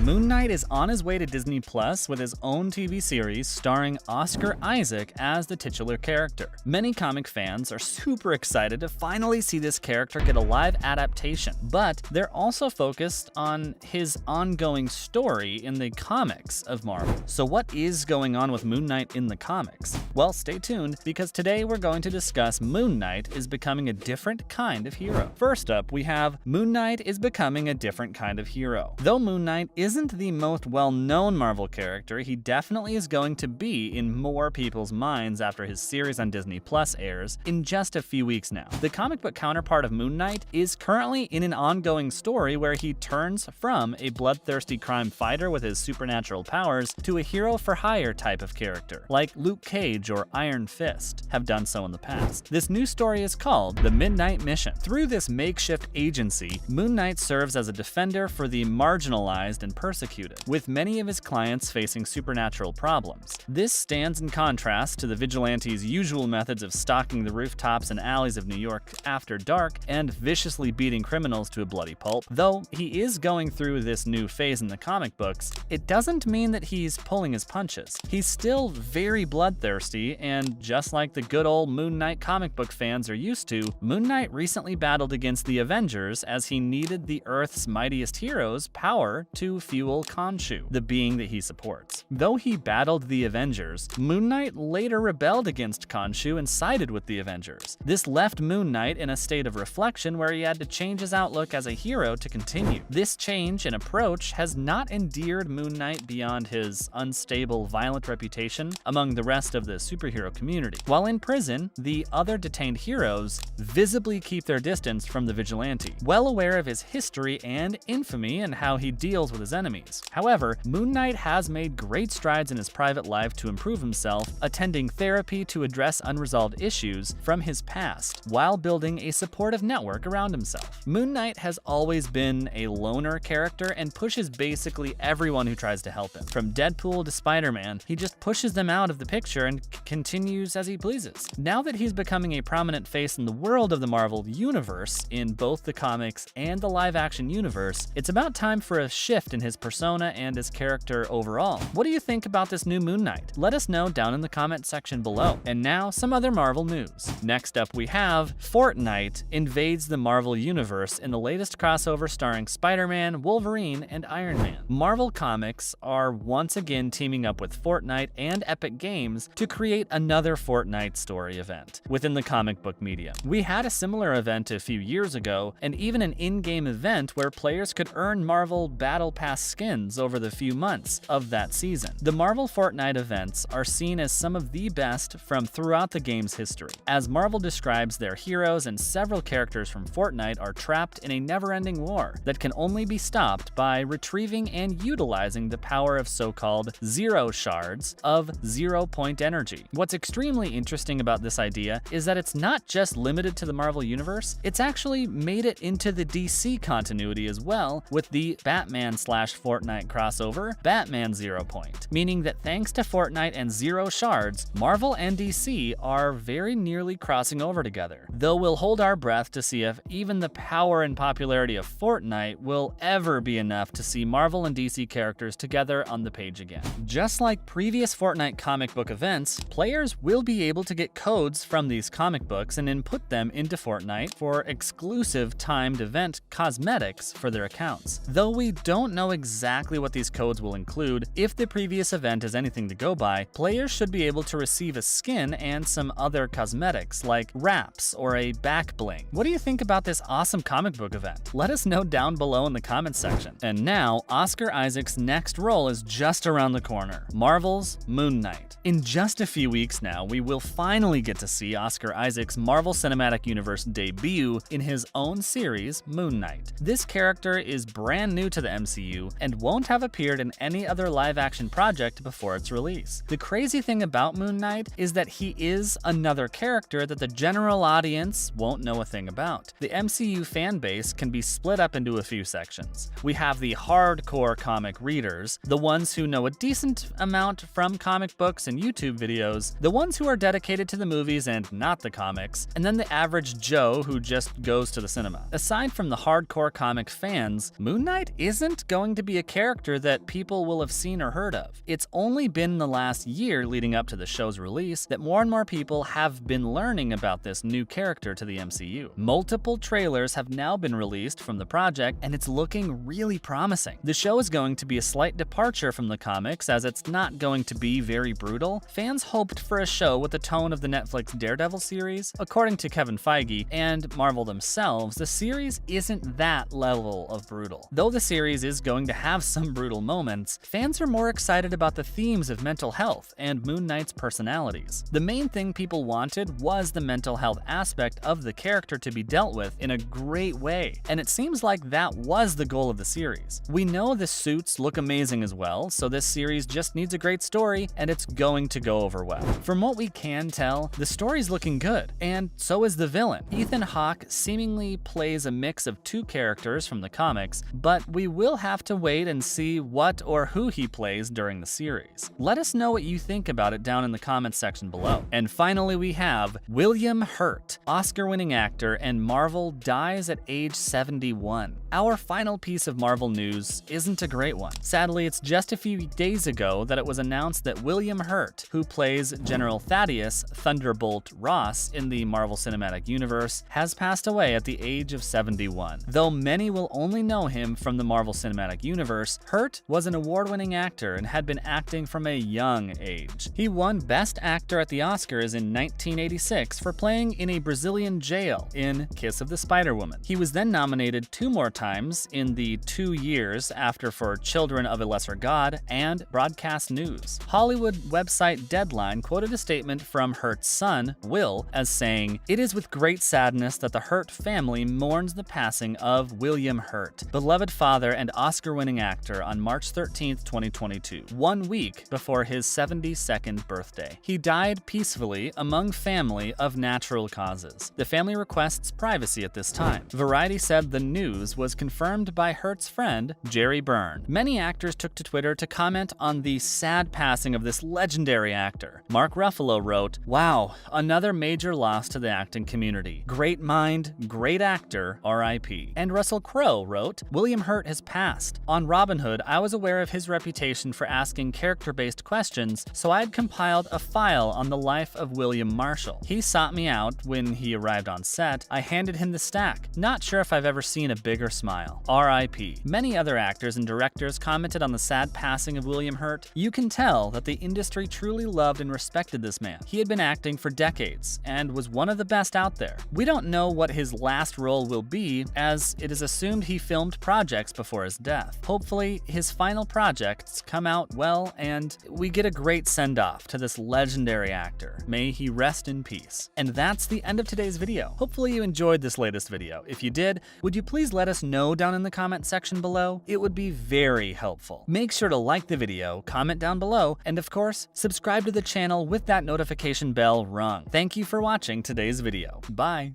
Moon Knight is on his way to Disney Plus with his own TV series starring Oscar Isaac as the titular character. Many comic fans are super excited to finally see this character get a live adaptation, but they're also focused on his ongoing story in the comics of Marvel. So what is going on with Moon Knight in the comics? Well, stay tuned, because today we're going to discuss Moon Knight is becoming a different kind of hero. First up, we have Moon Knight is becoming a different kind of hero. Though Moon Knight isn't the most well-known Marvel character, he definitely is going to be in more people's minds after his series on Disney Plus airs in just a few weeks now. The comic book counterpart of Moon Knight is currently in an ongoing story where he turns from a bloodthirsty crime fighter with his supernatural powers to a hero-for-hire type of character, like Luke Cage or Iron Fist have done so in the past. This new story is called The Midnight Mission. Through this makeshift agency, Moon Knight serves as a defender for the marginalized and persecuted, with many of his clients facing supernatural problems. This stands in contrast to the vigilante's usual methods of stalking the rooftops and alleys of New York after dark and viciously beating criminals to a bloody pulp. Though he is going through this new phase in the comic books, it doesn't mean that he's pulling his punches. He's still very bloodthirsty, and just like the good old Moon Knight comic book fans are used to, Moon Knight recently battled against the Avengers as he needed the Earth's mightiest heroes' power to fuel Khonshu, the being that he supports. Though he battled the Avengers, Moon Knight later rebelled against Khonshu and sided with the Avengers. This left Moon Knight in a state of reflection where he had to change his outlook as a hero to continue. This change in approach has not endeared Moon Knight beyond his unstable, violent reputation among the rest of the superhero community. While in prison, the other detained heroes visibly keep their distance from the vigilante, well aware of his history and infamy and how he deals with his enemies. However, Moon Knight has made great strides in his private life to improve himself, attending therapy to address unresolved issues from his past, while building a supportive network around himself. Moon Knight has always been a loner character and pushes basically everyone who tries to help him. From Deadpool to Spider-Man, he just pushes them out of the picture and continues as he pleases. Now that he's becoming a prominent face in the world of the Marvel Universe, in both the comics and the live-action universe, it's about time for a shift in his persona and his character overall. What do you think about this new Moon Knight? Let us know down in the comment section below. And now, some other Marvel news. Next up, we have Fortnite invades the Marvel Universe in the latest crossover starring Spider-Man, Wolverine, and Iron Man. Marvel Comics are once again teaming up with Fortnite and Epic Games to create another Fortnite story event within the comic book media. We had a similar event a few years ago, and even an in-game event where players could earn Marvel Battle Pass skins over the few months of that season. The Marvel Fortnite events are seen as some of the best from throughout the game's history, as Marvel describes their heroes and several characters from Fortnite are trapped in a never-ending war that can only be stopped by retrieving and utilizing the power of so-called zero shards of 0-point energy. What's extremely interesting about this idea is that it's not just limited to the Marvel Universe, it's actually made it into the DC continuity as well with the Batman/Fortnite crossover, Batman 0 Point, meaning that thanks to Fortnite and Zero Shards, Marvel and DC are very nearly crossing over together. Though we'll hold our breath to see if even the power and popularity of Fortnite will ever be enough to see Marvel and DC characters together on the page again. Just like previous Fortnite comic book events, players will be able to get codes from these comic books and input them into Fortnite for exclusive timed event cosmetics for their accounts. Though we don't know exactly what these codes will include, if the previous event is anything to go by, players should be able to receive a skin and some other cosmetics like wraps or a back bling. What do you think about this awesome comic book event? Let us know down below in the comments section. And now, Oscar Isaac's next role is just around the corner, Marvel's Moon Knight. In just a few weeks now, we will finally get to see Oscar Isaac's Marvel Cinematic Universe debut in his own series, Moon Knight. This character is brand new to the MCU and won't have appeared in any other live-action project before its release. The crazy thing about Moon Knight is that he is another character that the general audience won't know a thing about. The MCU fan base can be split up into a few sections. We have the hardcore comic readers, the ones who know a decent amount from comic books and YouTube videos, the ones who are dedicated to the movies and not the comics, and then the average Joe who just goes to the cinema. Aside from the hardcore comic fans, Moon Knight isn't going going to be a character that people will have seen or heard of. It's only been in the last year leading up to the show's release that more and more people have been learning about this new character to the MCU. Multiple trailers have now been released from the project, and it's looking really promising. The show is going to be a slight departure from the comics, as it's not going to be very brutal. Fans hoped for a show with the tone of the Netflix Daredevil series. According to Kevin Feige and Marvel themselves, the series isn't that level of brutal. Though the series is going to have some brutal moments, fans are more excited about the themes of mental health and Moon Knight's personalities. The main thing people wanted was the mental health aspect of the character to be dealt with in a great way, and it seems like that was the goal of the series. We know the suits look amazing as well, so this series just needs a great story, and it's going to go over well. From what we can tell, the story's looking good, and so is the villain. Ethan Hawke seemingly plays a mix of two characters from the comics, but we will have to wait and see what or who he plays during the series. Let us know what you think about it down in the comments section below. And finally, we have William Hurt, Oscar-winning actor and Marvel, dies at age 71. Our final piece of Marvel news isn't a great one. Sadly, it's just a few days ago that it was announced that William Hurt, who plays General Thaddeus Thunderbolt Ross in the Marvel Cinematic Universe, has passed away at the age of 71. Though many will only know him from the Marvel Cinematic Universe, Hurt was an award-winning actor and had been acting from a young age. He won Best Actor at the Oscars in 1986 for playing in a Brazilian jail in Kiss of the Spider-Woman. He was then nominated 2 more times in the 2 years after for Children of a Lesser God and Broadcast News. Hollywood website Deadline quoted a statement from Hurt's son, Will, as saying, "It is with great sadness that the Hurt family mourns the passing of William Hurt, beloved father and Oscar-winning actor, on March 13, 2022, 1 week before his 72nd birthday. He died peacefully among family of natural causes. The family requests privacy at this time." Variety said the news was confirmed by Hurt's friend, Jerry Byrne. Many actors took to Twitter to comment on the sad passing of this legendary actor. Mark Ruffalo wrote, "Wow, another major loss to the acting community. Great mind, great actor, RIP." And Russell Crowe wrote, "William Hurt has passed. On Robin Hood, I was aware of his reputation for asking character-based questions, so I had compiled a file on the life of William Marshall. He sought me out when he arrived on set. I handed him the stack. Not sure if I've ever seen a bigger smile. RIP." Many other actors and directors commented on the sad passing of William Hurt. You can tell that the industry truly loved and respected this man. He had been acting for decades and was one of the best out there. We don't know what his last role will be, as it is assumed he filmed projects before his death. Hopefully, his final projects come out well and we get a great send-off to this legendary actor. May he rest in peace. And that's the end of today's video. Hopefully you enjoyed this latest video. If you did, would you please let us know down in the comment section below? It would be very helpful. Make sure to like the video, comment down below, and of course, subscribe to the channel with that notification bell rung. Thank you for watching today's video. Bye.